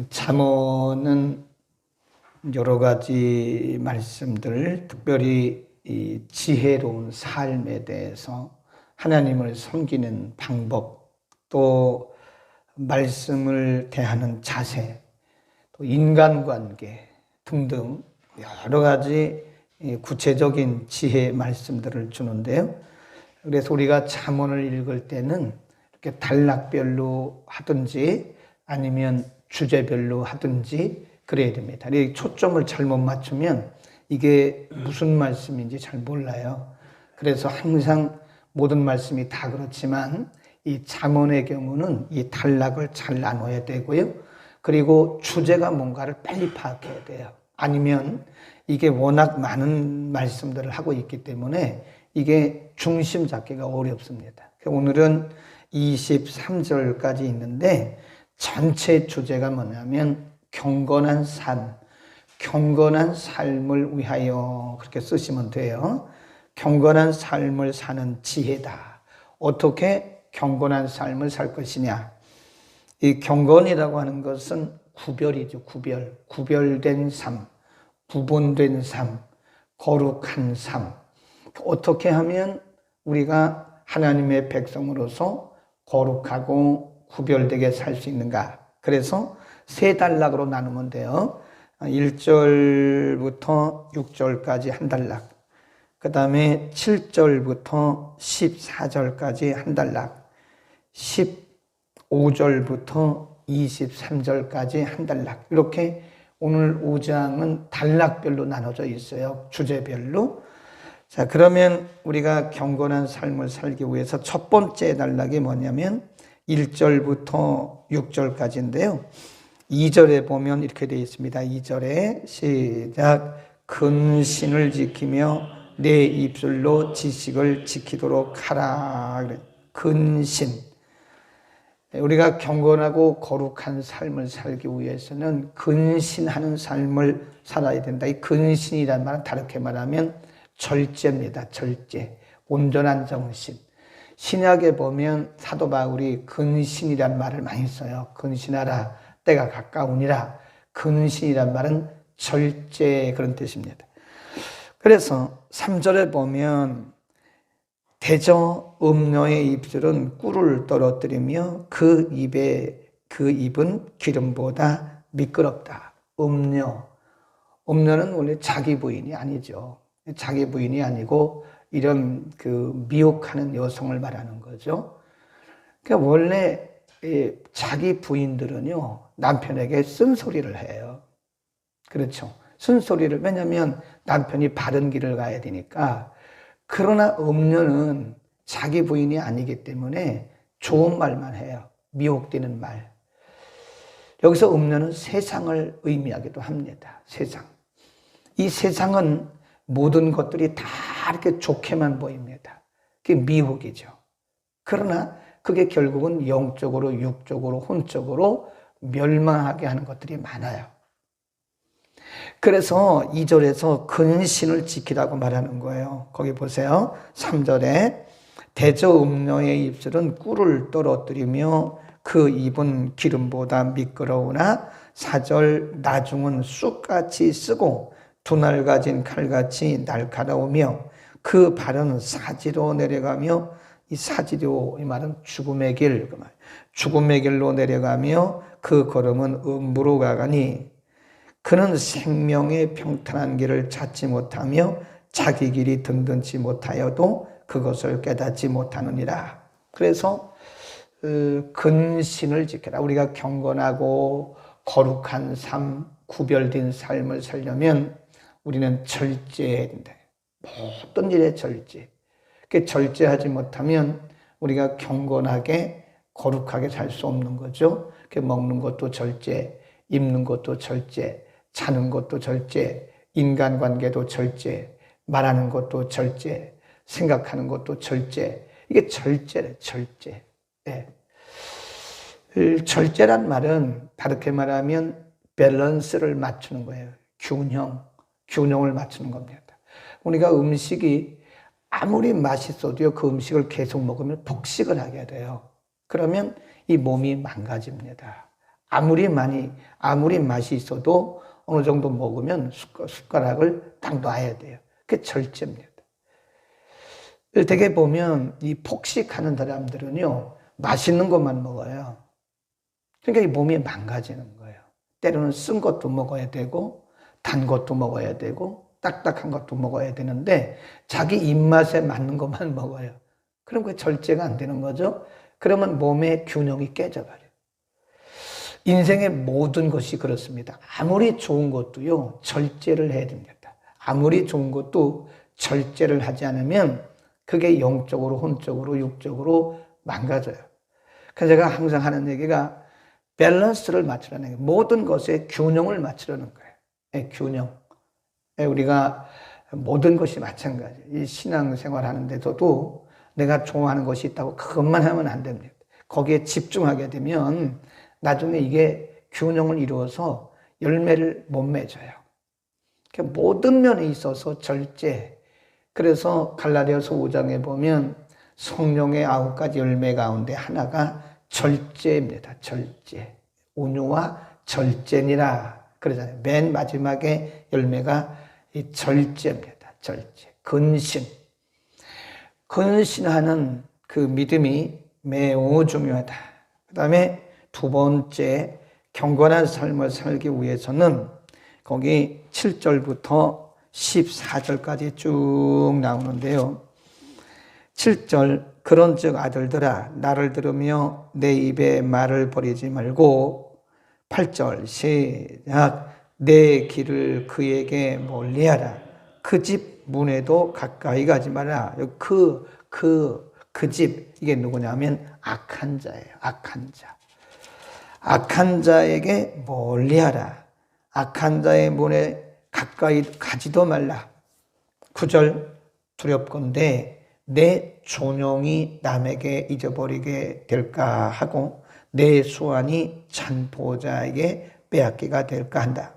잠언은 여러 가지 말씀들, 특별히 이 지혜로운 삶에 대해서 하나님을 섬기는 방법, 또 말씀을 대하는 자세, 또 인간관계 등등 여러 가지 구체적인 지혜 말씀들을 주는데요. 그래서 우리가 잠언을 읽을 때는 이렇게 단락별로 하든지 아니면 주제별로 하든지 그래야 됩니다. 이 초점을 잘못 맞추면 이게 무슨 말씀인지 잘 몰라요. 그래서 항상 모든 말씀이 다 그렇지만 이 잠언의 경우는 이 단락을 잘 나눠야 되고요. 그리고 주제가 뭔가를 빨리 파악해야 돼요. 아니면 이게 워낙 많은 말씀들을 하고 있기 때문에 이게 중심 잡기가 어렵습니다. 오늘은 23절까지 있는데 전체 주제가 뭐냐면 경건한 삶, 경건한 삶을 위하여 그렇게 쓰시면 돼요. 경건한 삶을 사는 지혜다. 어떻게 경건한 삶을 살 것이냐. 이 경건이라고 하는 것은 구별이죠. 구별된 삶, 구분된 삶, 거룩한 삶. 어떻게 하면 우리가 하나님의 백성으로서 거룩하고 구별되게 살 수 있는가. 그래서 세 단락으로 나누면 돼요. 1절부터 6절까지 한 단락, 그 다음에 7절부터 14절까지 한 단락, 15절부터 23절까지 한 단락. 이렇게 오늘 5장은 단락별로 나눠져 있어요. 주제별로. 자, 그러면 우리가 경건한 삶을 살기 위해서 첫 번째 단락이 뭐냐면 1절부터 6절까지인데요. 2절에 보면 이렇게 되어 있습니다. 2절에 시작. 근신을 지키며 내 입술로 지식을 지키도록 하라. 근신. 우리가 경건하고 거룩한 삶을 살기 위해서는 근신하는 삶을 살아야 된다. 이 근신이란 말은 다르게 말하면 절제입니다. 절제. 온전한 정신. 신약에 보면 사도 바울이 근신이란 말을 많이 써요. 근신하라, 때가 가까우니라. 근신이란 말은 절제, 그런 뜻입니다. 그래서 3절에 보면 대저 음녀의 입술은 꿀을 떨어뜨리며 그 입은 기름보다 미끄럽다. 음녀는 원래 자기 부인이 아니죠. 자기 부인이 아니고 이런 그 미혹하는 여성을 말하는 거죠. 그러니까 원래 자기 부인들은요, 남편에게 쓴소리를 해요. 그렇죠. 쓴소리를, 왜냐하면 남편이 바른 길을 가야 되니까. 그러나 음녀는 자기 부인이 아니기 때문에 좋은 말만 해요. 미혹되는 말. 여기서 음녀는 세상을 의미하기도 합니다. 세상. 이 세상은 모든 것들이 다 이렇게 좋게만 보입니다. 그게 미혹이죠. 그러나 그게 결국은 영적으로, 육적으로, 혼적으로 멸망하게 하는 것들이 많아요. 그래서 2절에서 근신을 지키라고 말하는 거예요. 거기 보세요. 3절에 대저 음녀의 입술은 꿀을 떨어뜨리며 그 입은 기름보다 미끄러우나 4절 나중은 쑥같이 쓰고 두 날 가진 칼같이 날카로우며 그 발은 사지로 내려가며, 이 사지로 이 말은 죽음의 길, 그 말. 죽음의 길로 내려가며 그 걸음은 음부로 가가니 그는 생명의 평탄한 길을 찾지 못하며 자기 길이 든든치 못하여도 그것을 깨닫지 못하느니라. 그래서 근신을 지켜라. 우리가 경건하고 거룩한 삶, 구별된 삶을 살려면 우리는 절제해야 된다. 모든 일에 절제. 절제하지 못하면 우리가 경건하게 거룩하게 살 수 없는 거죠. 먹는 것도 절제, 입는 것도 절제, 자는 것도 절제, 인간관계도 절제, 말하는 것도 절제, 생각하는 것도 절제. 이게 절제래, 절제. 네. 절제란 말은 다르게 말하면 밸런스를 맞추는 거예요. 균형을 맞추는 겁니다. 우리가 음식이 아무리 맛있어도요, 그 음식을 계속 먹으면 폭식을 하게 돼요. 그러면 이 몸이 망가집니다. 아무리 맛이 있어도 어느 정도 먹으면 숟가락을 딱 놔야 돼요. 그게 절제입니다. 되게 보면 이 폭식하는 사람들은요, 맛있는 것만 먹어요. 그러니까 이 몸이 망가지는 거예요. 때로는 쓴 것도 먹어야 되고, 단 것도 먹어야 되고, 딱딱한 것도 먹어야 되는데, 자기 입맛에 맞는 것만 먹어요. 그럼 그게 절제가 안 되는 거죠. 그러면 몸의 균형이 깨져버려요. 인생의 모든 것이 그렇습니다. 아무리 좋은 것도요, 절제를 해야 됩니다. 아무리 좋은 것도 절제를 하지 않으면 그게 영적으로, 혼적으로, 육적으로 망가져요. 그래서 제가 항상 하는 얘기가 밸런스를 맞추라는 거예요. 모든 것에 균형을 맞추라는 거예요. 네, 균형. 네, 우리가 모든 것이 마찬가지예요. 이 신앙생활 하는 데서도 내가 좋아하는 것이 있다고 그것만 하면 안 됩니다. 거기에 집중하게 되면 나중에 이게 균형을 이루어서 열매를 못 맺어요. 그러니까 모든 면에 있어서 절제. 그래서 갈라디아서 5장에 보면 성령의 9가지 열매 가운데 하나가 절제입니다. 절제. 온유와 절제니라 그러잖아요. 맨 마지막에 열매가 이 절제입니다. 절제. 근신. 근신하는 그 믿음이 매우 중요하다. 그 다음에 두 번째, 경건한 삶을 살기 위해서는 거기 7절부터 14절까지 쭉 나오는데요. 7절, 그런즉 아들들아 나를 들으며 내 입에 말을 버리지 말고, 8절 시작, 내 길을 그에게 멀리하라. 그 집 문에도 가까이 가지 마라. 그 집, 이게 누구냐면 악한 자예요. 악한 자. 악한 자에게 멀리하라. 악한 자의 문에 가까이 가지도 말라. 9절, 두렵건대 내 존용이 남에게 잊어버리게 될까 하고 내 수완이 잔보자에게 빼앗기가 될까 한다.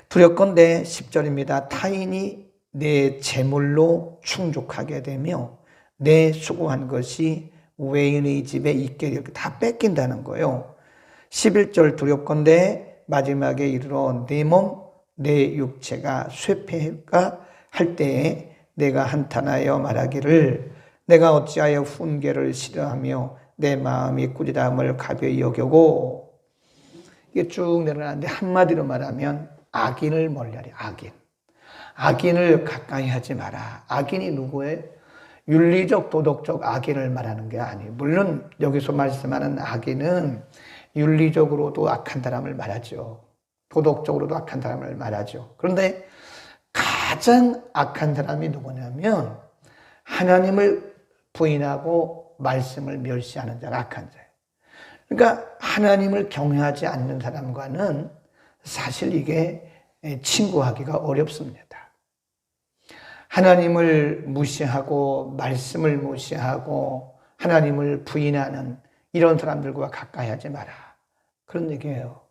두렵건대 10절입니다. 타인이 내 재물로 충족하게 되며 내 수고한 것이 외인의 집에 있게 되게 다 뺏긴다는 거예요. 11절, 두렵건대 마지막에 이르러 내 몸, 내 육체가 쇠폐할까 할 때에 내가 한탄하여 말하기를 내가 어찌하여 훈계를 싫어하며 내 마음이 꾸지람을 가벼이 여겨고. 이게 쭉 내려가는데 한마디로 말하면 악인을 멀리하라. 악인. 악인을 가까이 하지 마라. 악인이 누구예요? 윤리적, 도덕적 악인을 말하는 게 아니에요. 물론 여기서 말씀하는 악인은 윤리적으로도 악한 사람을 말하죠. 도덕적으로도 악한 사람을 말하죠. 그런데 가장 악한 사람이 누구냐면 하나님을 부인하고 말씀을 멸시하는 자가 악한 자예요. 그러니까 하나님을 경외하지 않는 사람과는 사실 이게 친구하기가 어렵습니다. 하나님을 무시하고 말씀을 무시하고 하나님을 부인하는 이런 사람들과 가까이 하지 마라. 그런 얘기예요.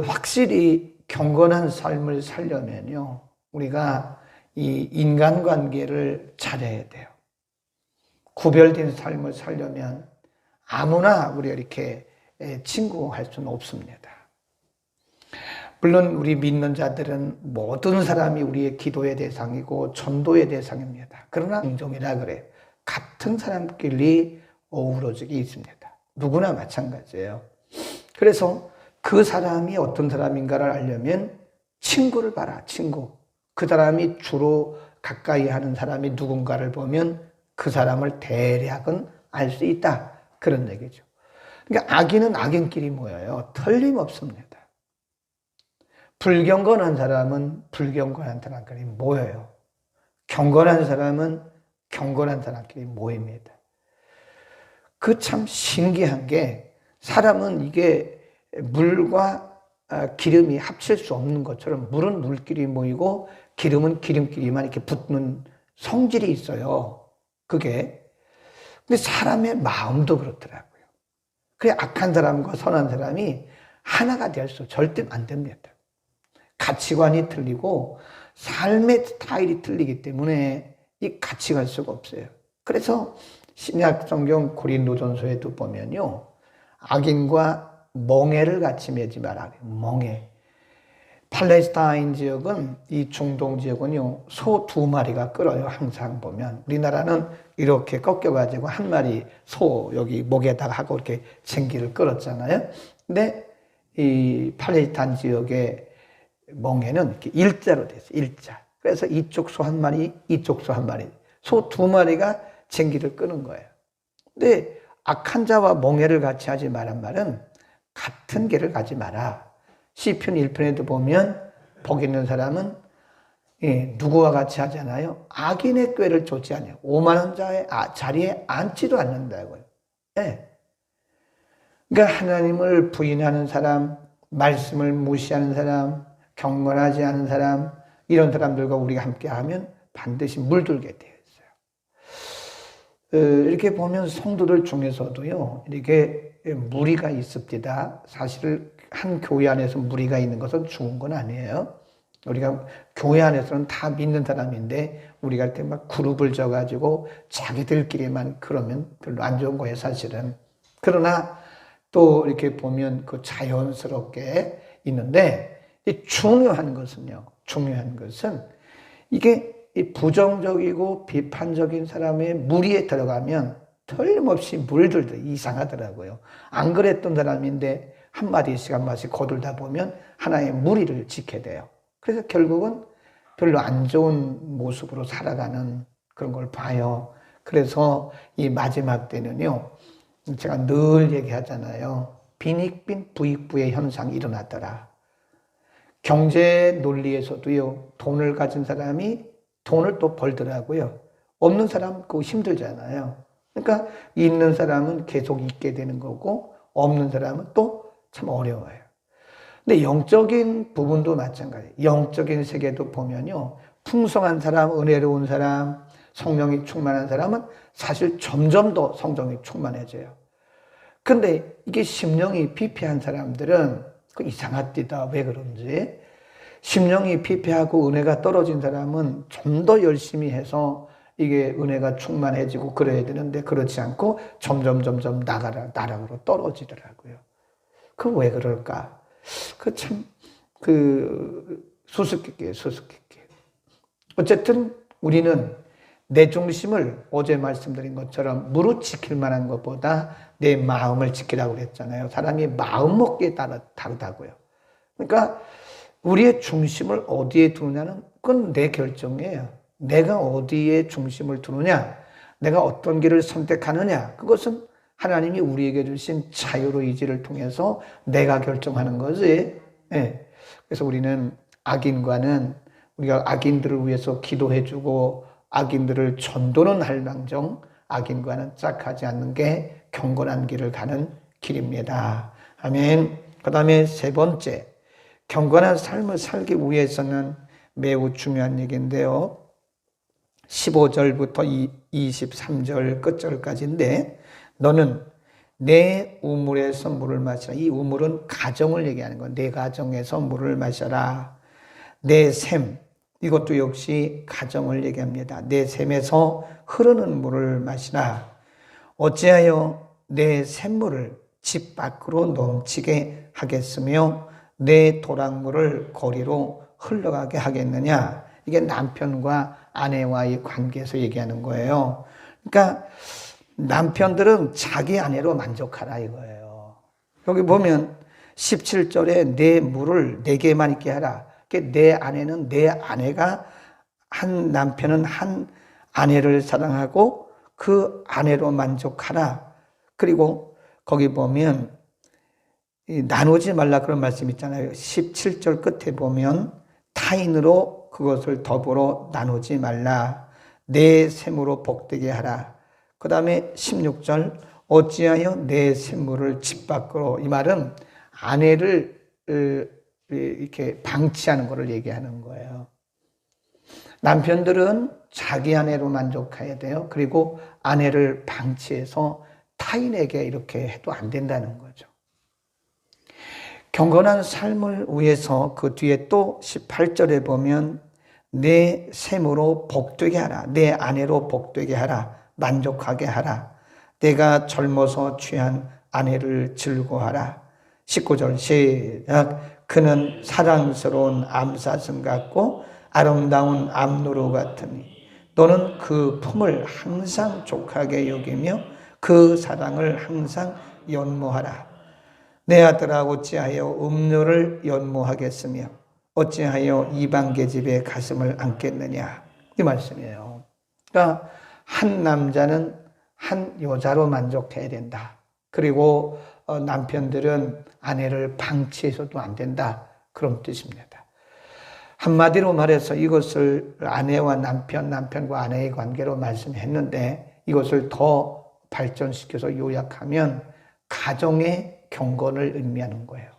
확실히 경건한 삶을 살려면요, 우리가 이 인간관계를 잘해야 돼요. 구별된 삶을 살려면 아무나 우리가 이렇게 친구할 수는 없습니다. 물론 우리 믿는 자들은 모든 사람이 우리의 기도의 대상이고 전도의 대상입니다. 그러나 인종이라 그래요. 같은 사람끼리 어우러지기 있습니다. 누구나 마찬가지예요. 그래서 그 사람이 어떤 사람인가를 알려면 친구를 봐라. 친구. 그 사람이 주로 가까이 하는 사람이 누군가를 보면 그 사람을 대략은 알 수 있다. 그런 얘기죠. 그러니까 악인은 악인끼리 모여요. 틀림없습니다. 불경건한 사람은 불경건한 사람끼리 모여요. 경건한 사람은 경건한 사람끼리 모입니다. 그 참 신기한 게 사람은 이게 물과 기름이 합칠 수 없는 것처럼 물은 물끼리 모이고 기름은 기름끼리만 이렇게 붙는 성질이 있어요. 그게. 근데 사람의 마음도 그렇더라고요. 그래 악한 사람과 선한 사람이 하나가 될 수 절대 안 됩니다. 가치관이 틀리고 삶의 스타일이 틀리기 때문에 이 같이 갈 수가 없어요. 그래서 신약 성경 고린도전서에도 보면요, 악인과 멍에를 같이 매지 마라. 멍에. 팔레스타인 지역은, 이 중동 지역은요, 소 2마리가 끌어요. 항상 보면. 우리나라는 이렇게 꺾여가지고 한 마리 소 여기 목에다가 하고 이렇게 쟁기를 끌었잖아요. 근데 이 팔레스타인 지역의 멍에는 이렇게 일자로 됐어요. 일자. 그래서 이쪽 소 한 마리, 이쪽 소 한 마리. 소 2마리가 쟁기를 끄는 거예요. 근데 악한 자와 멍에를 같이 하지 말란 말은 같은 길을 가지 마라. 시편 1편에도 보면 복 있는 사람은 누구와 같이 하잖아요. 악인의 꾀를 좇지 않아요. 오만한 자의 자리에 앉지도 않는다고요. 예. 그러니까 하나님을 부인하는 사람, 말씀을 무시하는 사람, 경건하지 않은 사람, 이런 사람들과 우리가 함께하면 반드시 물들게 되어 있어요. 이렇게 보면 성도들 중에서도요, 이렇게 무리가 있습니다. 사실 한 교회 안에서 무리가 있는 것은 좋은 건 아니에요. 우리가 교회 안에서는 다 믿는 사람인데 우리가 이렇게 막 그룹을 져가지고 자기들끼리만 그러면 별로 안 좋은 거예요, 사실은. 그러나 또 이렇게 보면 그 자연스럽게 있는데, 중요한 것은요, 중요한 것은 이게 부정적이고 비판적인 사람의 무리에 들어가면 틀림없이 물들더 이상하더라고요. 안 그랬던 사람인데 한마디씩 한마디씩 거들다 보면 하나의 무리를 짓게 돼요. 그래서 결국은 별로 안 좋은 모습으로 살아가는 그런 걸 봐요. 그래서 이 마지막 때는요, 제가 늘 얘기하잖아요. 빈익빈 부익부의 현상이 일어났더라. 경제 논리에서도요, 돈을 가진 사람이 돈을 또 벌더라고요. 없는 사람 그거 힘들잖아요. 그러니까 있는 사람은 계속 있게 되는 거고 없는 사람은 또 참 어려워요. 근데 영적인 부분도 마찬가지예요. 영적인 세계도 보면요, 풍성한 사람, 은혜로운 사람, 성령이 충만한 사람은 사실 점점 더 성령이 충만해져요. 근데 이게 심령이 피폐한 사람들은 그 이상합니다. 왜 그런지. 심령이 피폐하고 은혜가 떨어진 사람은 좀 더 열심히 해서 이게 은혜가 충만해지고 그래야 되는데 그렇지 않고 점점 나락으로 떨어지더라고요. 그 왜 그럴까? 수수께끼예요, 수수께끼. 어쨌든 우리는 내 중심을 어제 말씀드린 것처럼 무릇 지킬 만한 것보다 내 마음을 지키라고 그랬잖아요. 사람이 마음 먹기에 따라 다르다고요. 그러니까 우리의 중심을 어디에 두느냐는 그건 내 결정이에요. 내가 어디에 중심을 두느냐, 내가 어떤 길을 선택하느냐, 그것은 하나님이 우리에게 주신 자유의지를 통해서 내가 결정하는 거지. 네. 그래서 우리는 악인과는, 우리가 악인들을 위해서 기도해주고 악인들을 전도는 할망정 악인과는 짝하지 않는 게 경건한 길을 가는 길입니다. 아멘. 그 다음에 세 번째, 경건한 삶을 살기 위해서는 매우 중요한 얘기인데요. 15절부터 23절 끝절까지인데, 너는 내 우물에서 물을 마시라. 이 우물은 가정을 얘기하는 거야. 내 가정에서 물을 마셔라. 내 샘, 이것도 역시 가정을 얘기합니다. 내 샘에서 흐르는 물을 마시라. 어찌하여 내 샘물을 집 밖으로 넘치게 하겠으며 내 도랑물을 거리로 흘러가게 하겠느냐. 이게 남편과 아내와의 관계에서 얘기하는 거예요. 그러니까 남편들은 자기 아내로 만족하라 이거예요. 여기 보면 17절에 내 물을 내게만 있게 하라. 내 아내는 내 아내가, 한 남편은 한 아내를 사랑하고 그 아내로 만족하라. 그리고 거기 보면 나누지 말라 그런 말씀 있잖아요. 17절 끝에 보면 타인으로 그것을 더불어 나누지 말라. 내 샘으로 복되게 하라. 그 다음에 16절 어찌하여 내 샘물을 집 밖으로, 이 말은 아내를 이렇게 방치하는 것을 얘기하는 거예요. 남편들은 자기 아내로 만족해야 돼요. 그리고 아내를 방치해서 타인에게 이렇게 해도 안 된다는 거죠. 경건한 삶을 위해서 그 뒤에 또 18절에 보면 내 샘으로 복되게 하라. 내 아내로 복되게 하라. 만족하게 하라. 내가 젊어서 취한 아내를 즐거워하라. 19절 시작. 그는 사랑스러운 암사슴 같고 아름다운 암노루 같으니 너는 그 품을 항상 족하게 여기며 그 사랑을 항상 연모하라. 내 아들아 어찌하여 음료를 연모하겠으며 어찌하여 이방 계집의 가슴을 안겠느냐. 이 말씀이에요. 그러니까 한 남자는 한 여자로 만족해야 된다. 그리고 남편들은 아내를 방치해서도 안 된다. 그런 뜻입니다. 한마디로 말해서 이것을 아내와 남편, 남편과 아내의 관계로 말씀했는데 이것을 더 발전시켜서 요약하면 가정의 경건을 의미하는 거예요.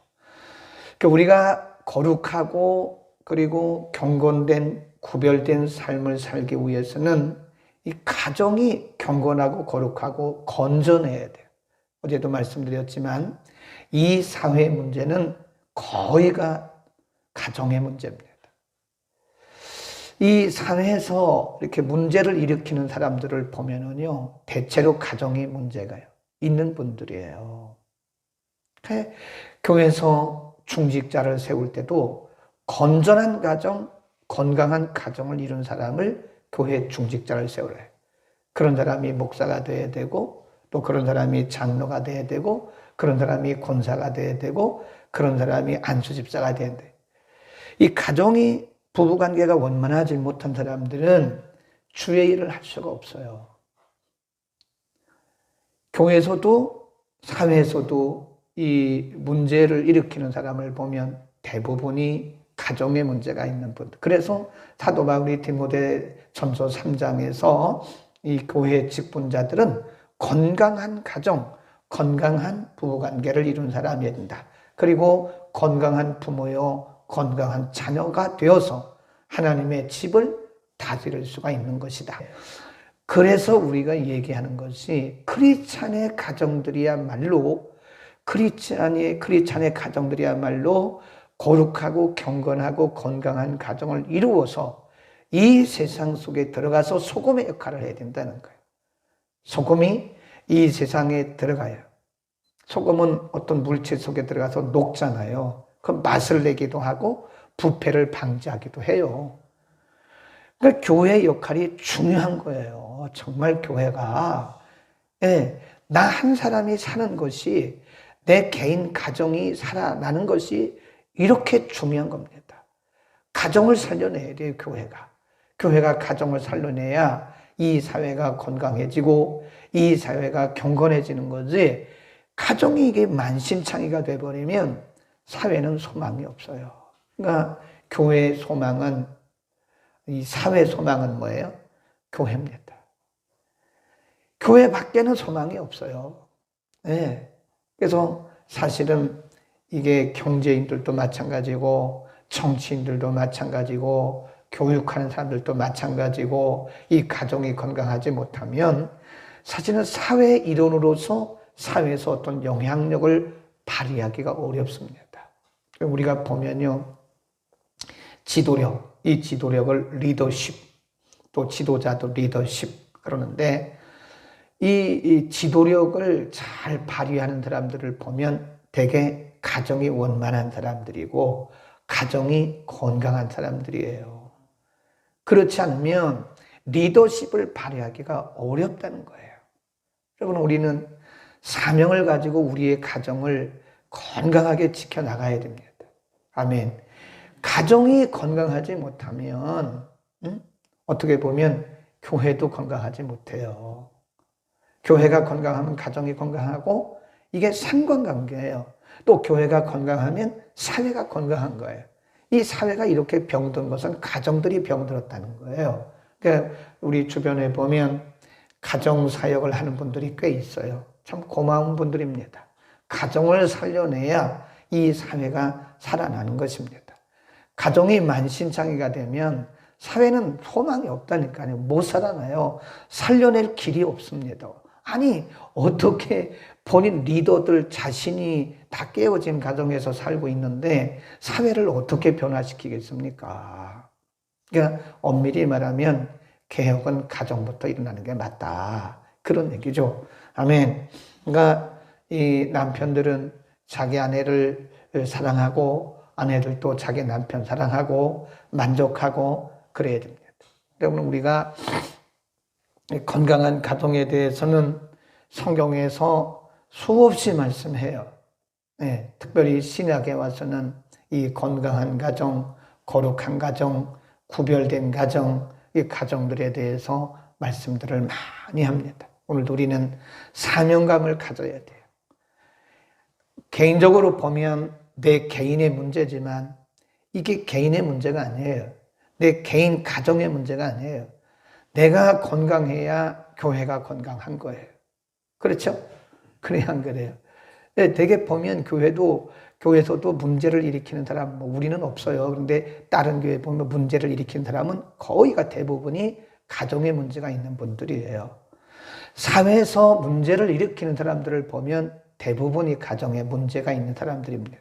그러니까 우리가 거룩하고 그리고 경건된 구별된 삶을 살기 위해서는 이 가정이 경건하고 거룩하고 건전해야 돼요. 어제도 말씀드렸지만 이 사회 문제는 거의가 가정의 문제입니다. 이 사회에서 이렇게 문제를 일으키는 사람들을 보면은요, 대체로 가정이 문제가 있는 분들이에요. 교회에서 중직자를 세울 때도 건전한 가정, 건강한 가정을 이룬 사람을 교회 중직자를 세우래. 그런 사람이 목사가 돼야 되고, 또 그런 사람이 장로가 돼야 되고, 그런 사람이 권사가 돼야 되고, 그런 사람이 안수집사가 돼야 돼. 이 가정이 부부관계가 원만하지 못한 사람들은 주의 일을 할 수가 없어요. 교회에서도 사회에서도 이 문제를 일으키는 사람을 보면 대부분이 가정에 문제가 있는 분들. 그래서 사도 바울이 디모데전서 3장에서 이 교회 직분자들은 건강한 가정, 건강한 부부관계를 이룬 사람이어야 된다. 그리고 건강한 부모요, 건강한 자녀가 되어서 하나님의 집을 다스릴 수가 있는 것이다. 그래서 우리가 얘기하는 것이 크리스찬의 가정들이야말로 크리스찬의 가정들이야말로 거룩하고 경건하고 건강한 가정을 이루어서 이 세상 속에 들어가서 소금의 역할을 해야 된다는 거예요. 소금이 이 세상에 들어가요. 소금은 어떤 물질 속에 들어가서 녹잖아요. 그 맛을 내기도 하고 부패를 방지하기도 해요. 그러니까 교회의 역할이 중요한 거예요. 정말 교회가. 예, 나 한 사람이 사는 것이 내 개인 가정이 살아나는 것이 이렇게 중요한 겁니다. 가정을 살려내야 돼요, 교회가. 교회가 가정을 살려내야 이 사회가 건강해지고 이 사회가 경건해지는 거지. 가정이 이게 만신창이가 돼버리면 사회는 소망이 없어요. 그러니까 교회의 소망은, 이 사회 소망은 뭐예요? 교회입니다. 교회 밖에는 소망이 없어요. 네. 그래서 사실은 이게 경제인들도 마찬가지고 정치인들도 마찬가지고 교육하는 사람들도 마찬가지고 이 가정이 건강하지 못하면 사실은 사회의 일원으로서 사회에서 어떤 영향력을 발휘하기가 어렵습니다. 우리가 보면요, 지도력, 이 지도력을 리더십, 또 지도자도 리더십 그러는데 이 지도력을 잘 발휘하는 사람들을 보면 대개 가정이 원만한 사람들이고 가정이 건강한 사람들이에요. 그렇지 않으면 리더십을 발휘하기가 어렵다는 거예요. 여러분, 우리는 사명을 가지고 우리의 가정을 건강하게 지켜나가야 됩니다. 아멘. 가정이 건강하지 못하면 어떻게 보면 교회도 건강하지 못해요. 교회가 건강하면 가정이 건강하고 이게 상관관계예요. 또 교회가 건강하면 사회가 건강한 거예요. 이 사회가 이렇게 병든 것은 가정들이 병들었다는 거예요. 그러니까 우리 주변에 보면 가정사역을 하는 분들이 꽤 있어요. 참 고마운 분들입니다. 가정을 살려내야 이 사회가 살아나는 것입니다. 가정이 만신창이가 되면 사회는 소망이 없다니까요. 못 살아나요. 살려낼 길이 없습니다. 아니, 어떻게 본인 리더들 자신이 다 깨어진 가정에서 살고 있는데 사회를 어떻게 변화시키겠습니까? 그러니까 엄밀히 말하면 개혁은 가정부터 일어나는 게 맞다. 그런 얘기죠. 아멘. 그러니까 이 남편들은 자기 아내를 사랑하고 아내들도 자기 남편 사랑하고 만족하고 그래야 됩니다. 여러분, 우리가 건강한 가정에 대해서는 성경에서 수없이 말씀해요. 네, 특별히 신약에 와서는 이 건강한 가정, 거룩한 가정, 구별된 가정, 이 가정들에 대해서 말씀들을 많이 합니다. 오늘도 우리는 사명감을 가져야 돼요. 개인적으로 보면 내 개인의 문제지만 이게 개인의 문제가 아니에요. 내 개인 가정의 문제가 아니에요. 내가 건강해야 교회가 건강한 거예요. 그렇죠? 그래야 안 그래요? 되게 보면 교회에서도 문제를 일으키는 사람, 우리는 없어요. 그런데 다른 교회 보면 문제를 일으키는 사람은 거의가 대부분이 가정에 문제가 있는 분들이에요. 사회에서 문제를 일으키는 사람들을 보면 대부분이 가정에 문제가 있는 사람들입니다.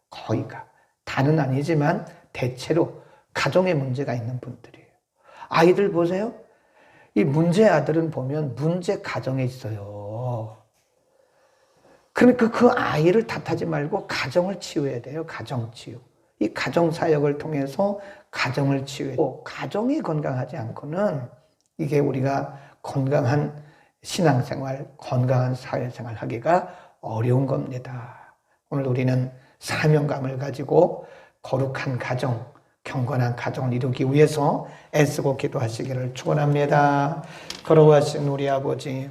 거의가. 다는 아니지만 대체로 가정에 문제가 있는 분들이에요. 아이들 보세요. 이 문제 아들은 보면 문제 가정에 있어요. 그러니까 그 아이를 탓하지 말고 가정을 치유해야 돼요. 가정 치유. 이 가정 사역을 통해서 가정을 치유해야 되고, 가정이 건강하지 않고는 이게 우리가 건강한 신앙생활, 건강한 사회생활 하기가 어려운 겁니다. 오늘 우리는 사명감을 가지고 거룩한 가정, 경건한 가정을 이루기 위해서 애쓰고 기도하시기를 축원합니다. 거룩하신 우리 아버지,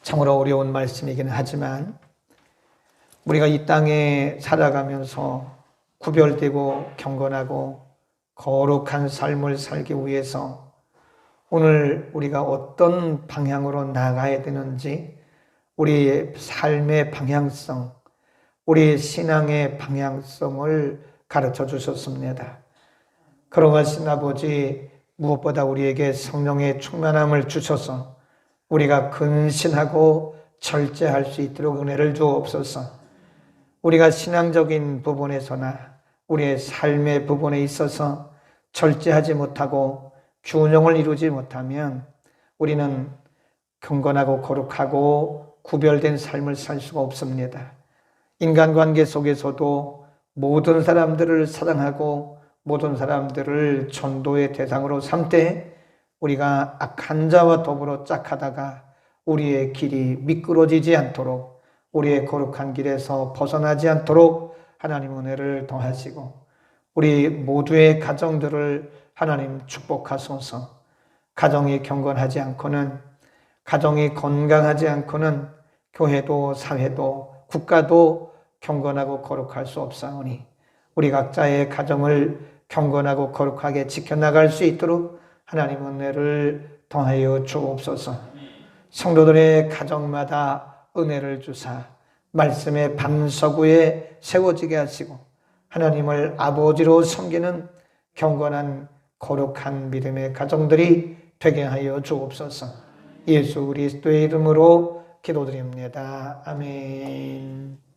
참으로 어려운 말씀이기는 하지만 우리가 이 땅에 살아가면서 구별되고 경건하고 거룩한 삶을 살기 위해서 오늘 우리가 어떤 방향으로 나가야 되는지 우리의 삶의 방향성, 우리의 신앙의 방향성을 가르쳐 주셨습니다. 거룩하신 아버지, 무엇보다 우리에게 성령의 충만함을 주셔서 우리가 근신하고 절제할 수 있도록 은혜를 주옵소서. 우리가 신앙적인 부분에서나 우리의 삶의 부분에 있어서 절제하지 못하고 균형을 이루지 못하면 우리는 경건하고 거룩하고 구별된 삶을 살 수가 없습니다. 인간관계 속에서도 모든 사람들을 사랑하고 모든 사람들을 전도의 대상으로 삼되 우리가 악한 자와 더불어 짝하다가 우리의 길이 미끄러지지 않도록, 우리의 거룩한 길에서 벗어나지 않도록 하나님 은혜를 더하시고 우리 모두의 가정들을 하나님 축복하소서. 가정이 경건하지 않고는, 가정이 건강하지 않고는 교회도 사회도 국가도 경건하고 거룩할 수 없사오니 우리 각자의 가정을 경건하고 거룩하게 지켜나갈 수 있도록 하나님 은혜를 더하여 주옵소서. 성도들의 가정마다 은혜를 주사 말씀의 반석위에 세워지게 하시고 하나님을 아버지로 섬기는 경건한 거룩한 믿음의 가정들이 되게 하여 주옵소서. 예수 그리스도의 이름으로 기도드립니다. 아멘.